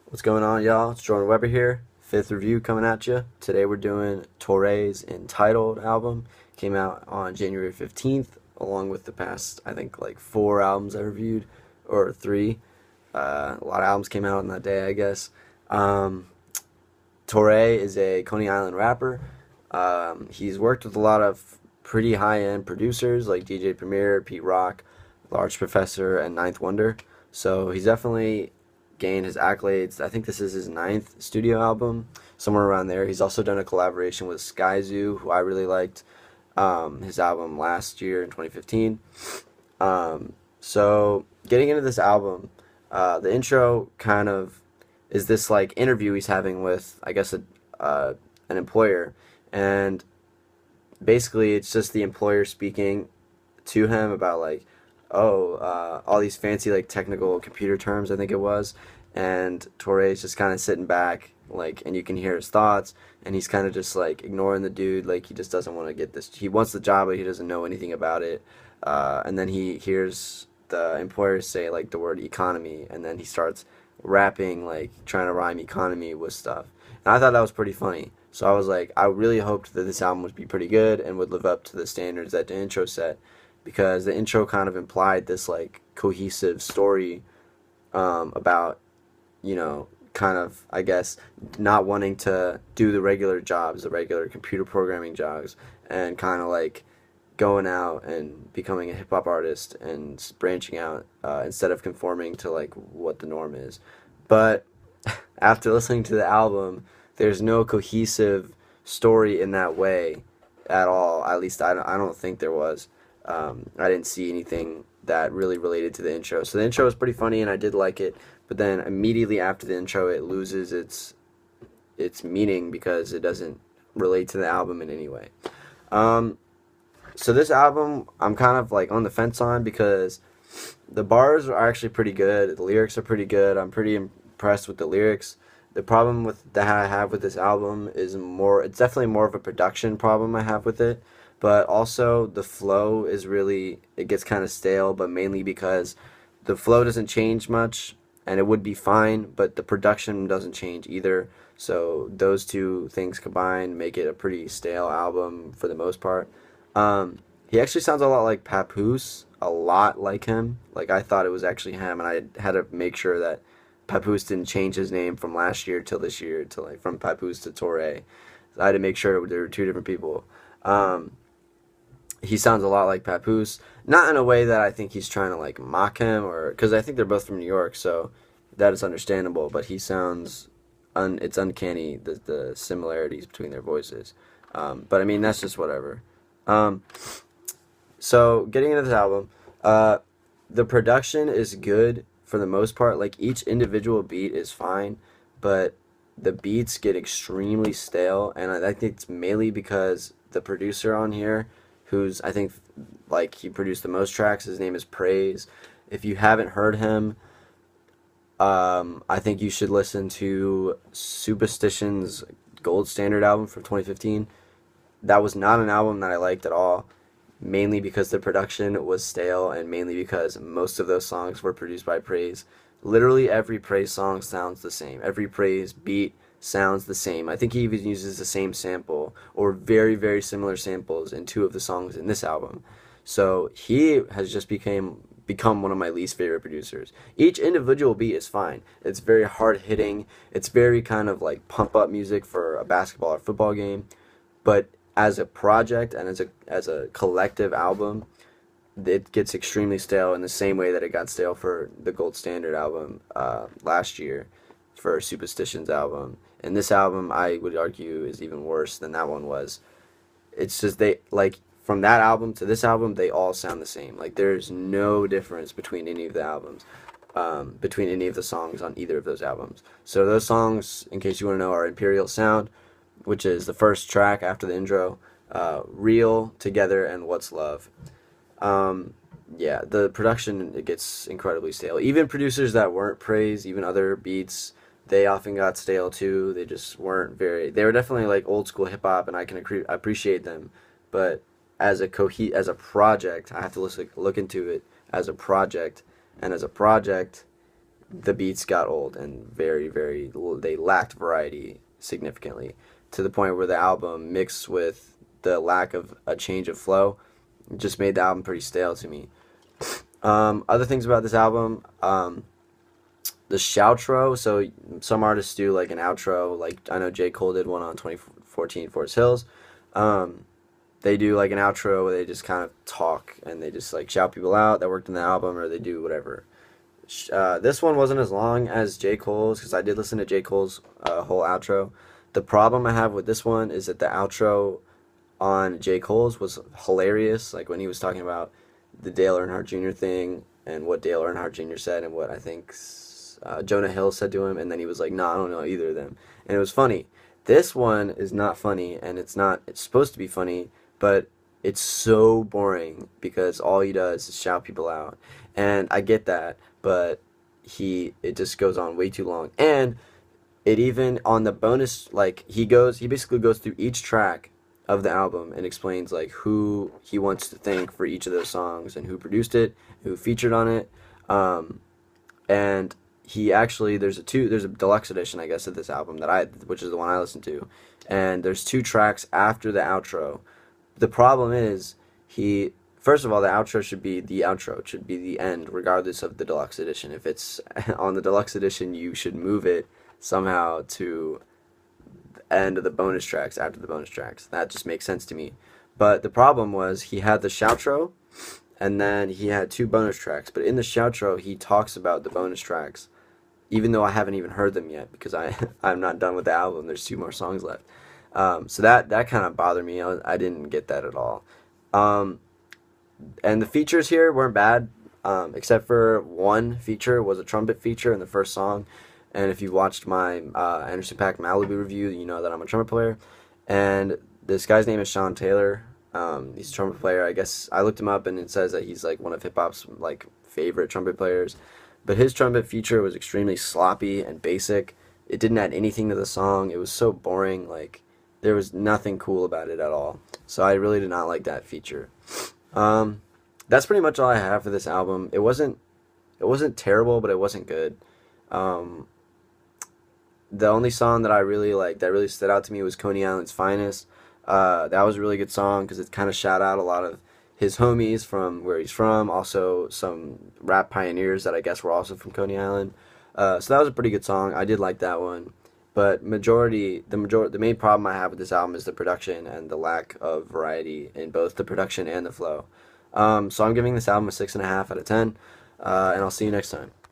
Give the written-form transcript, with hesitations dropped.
What's going on, y'all? It's Jordan Weber here. Fifth review coming at you. Today we're doing Torae's Entitled album. Came out on January 15th, along with the past, I think, like four albums I reviewed, or three. A lot of albums came out on that day, I guess. Um, Torae is a Coney Island rapper. He's worked with a lot of pretty high-end producers like DJ Premier, Pete Rock, Large Professor, and Ninth Wonder. So he's definitely gained his accolades. I think this is his ninth studio album, somewhere around there. He's also done a collaboration with Sky Zoo, who I really liked. His album last year in 2015. So getting into this album, the intro kind of is this like interview he's having with, I guess, an employer, and basically it's just the employer speaking to him about like, all these fancy like technical computer terms, I think it was, and Torre's just kind of sitting back, like, and you can hear his thoughts, and he's kind of just like ignoring the dude, like he just doesn't want to get this. He wants the job, but he doesn't know anything about it. And then he hears the employer say like the word economy, and then he starts rapping, like trying to rhyme economy with stuff. And I thought that was pretty funny. So I was like, I really hoped that this album would be pretty good and would live up to the standards that the intro set, because the intro kind of implied this like cohesive story, about, kind of, I guess, not wanting to do the regular jobs, the regular computer programming jobs, and kind of like going out and becoming a hip hop artist and branching out, instead of conforming to like what the norm is. But after listening to the album, there's no cohesive story in that way at all. At least I don't think there was. I didn't see anything that really related to the intro. So the intro was pretty funny, and I did like it. But then immediately after the intro, it loses its meaning because it doesn't relate to the album in any way. Um, so this album, I'm kind of like on the fence on, because the bars are actually pretty good. The lyrics are pretty good. I'm pretty impressed with the lyrics. The problem with that I have with this album is more. It's definitely more of a production problem I have with it, but also the flow is really, it gets kind of stale. But mainly because the flow doesn't change much, and it would be fine, but the production doesn't change either. So those two things combined make it a pretty stale album for the most part. He actually sounds a lot like Papoose, a lot like him. Like I thought it was actually him, and I had to make sure that Papoose didn't change his name from last year till this year, to like from Papoose to Torae. So I had to make sure there were two different people. Um, he sounds a lot like Papoose, not in a way that I think he's trying to like mock him, or because I think they're both from New York, so that is understandable. But he sounds, it's uncanny, the similarities between their voices. But I mean, that's just whatever. Um, so getting into this album, the production is good for the most part. Like each individual beat is fine, but the beats get extremely stale, and I think it's mainly because the producer on here, who's, I think, like, he produced the most tracks. His name is Praise. If you haven't heard him, I think you should listen to Superstition's Gold Standard album from 2015. That was not an album that I liked at all, mainly because the production was stale, and mainly because most of those songs were produced by Praise. Literally every Praise song sounds the same. Every Praise beat sounds the same. I think he even uses the same sample or very, very similar samples in two of the songs in this album. So he has just become one of my least favorite producers. Each individual beat is fine. It's very hard hitting. It's very kind of like pump up music for a basketball or football game. But as a project and as a collective album, it gets extremely stale in the same way that it got stale for the Gold Standard album, last year, for Superstition's album. And this album, I would argue, is even worse than that one was. It's just, they like, from that album to this album, they all sound the same. Like there's no difference between any of the albums, between any of the songs on either of those albums. So those songs, in case you want to know, are Imperial Sound, which is the first track after the intro, Real, Together, and What's Love. Yeah, the production, it gets incredibly stale. Even producers that weren't praised, even other beats, they often got stale too. They just weren't very. They were definitely like old school hip hop, and I can appreciate them. But as a project, I have to look into it as a project, and as a project, the beats got old and very they lacked variety significantly to the point where the album mixed with the lack of a change of flow just made the album pretty stale to me. Other things about this album, the shoutro. So some artists do like an outro. Like I know J. Cole did one on 2014 Forest Hills. Um, they do like an outro where they just kind of talk and they just like shout people out that worked in the album, or they do whatever. This one wasn't as long as J. Cole's because I did listen to J. Cole's whole outro. The problem I have with this one is that the outro on J. Cole's was hilarious. Like when he was talking about the Dale Earnhardt Jr. thing and what Dale Earnhardt Jr. said and what I think Jonah Hill said to him, and then he was like, "No, I don't know either of them," and it was funny. This one is not funny, and it's not. It's supposed to be funny, but it's so boring because all he does is shout people out, and I get that, but it just goes on way too long, and it even on the bonus, like he basically goes through each track of the album and explains like who he wants to thank for each of those songs and who produced it, who featured on it, and he actually there's a deluxe edition I guess of this album which is the one I listened to, and there's two tracks after the outro. The problem is he first of all the outro should be the outro, it should be the end regardless of the deluxe edition. If it's on the deluxe edition, you should move it somehow to the end of the bonus tracks after the bonus tracks. That just makes sense to me. But the problem was he had the shoutro and then he had two bonus tracks, but in the shoutro he talks about the bonus tracks even though I haven't even heard them yet because I'm not done with the album. There's two more songs left. So that kind of bothered me. I didn't get that at all. And the features here weren't bad, except for one feature was a trumpet feature in the first song. And if you watched my Anderson .Paak Malibu review, you know that I'm a trumpet player. And this guy's name is Sean Taylor. He's a trumpet player. I guess I looked him up, and it says that he's like one of hip hop's like favorite trumpet players. But his trumpet feature was extremely sloppy and basic. It didn't add anything to the song. It was so boring. Like there was nothing cool about it at all. So I really did not like that feature. That's pretty much all I have for this album. It wasn't terrible, but it wasn't good. Um, the only song that I really like that really stood out to me was Coney Island's Finest. That was a really good song because it kind of shout out a lot of his homies from where he's from, also some rap pioneers that I guess were also from Coney Island. So that was a pretty good song. I did like that one. But the main problem I have with this album is the production and the lack of variety in both the production and the flow. So I'm giving this album a 6.5 out of 10, and I'll see you next time.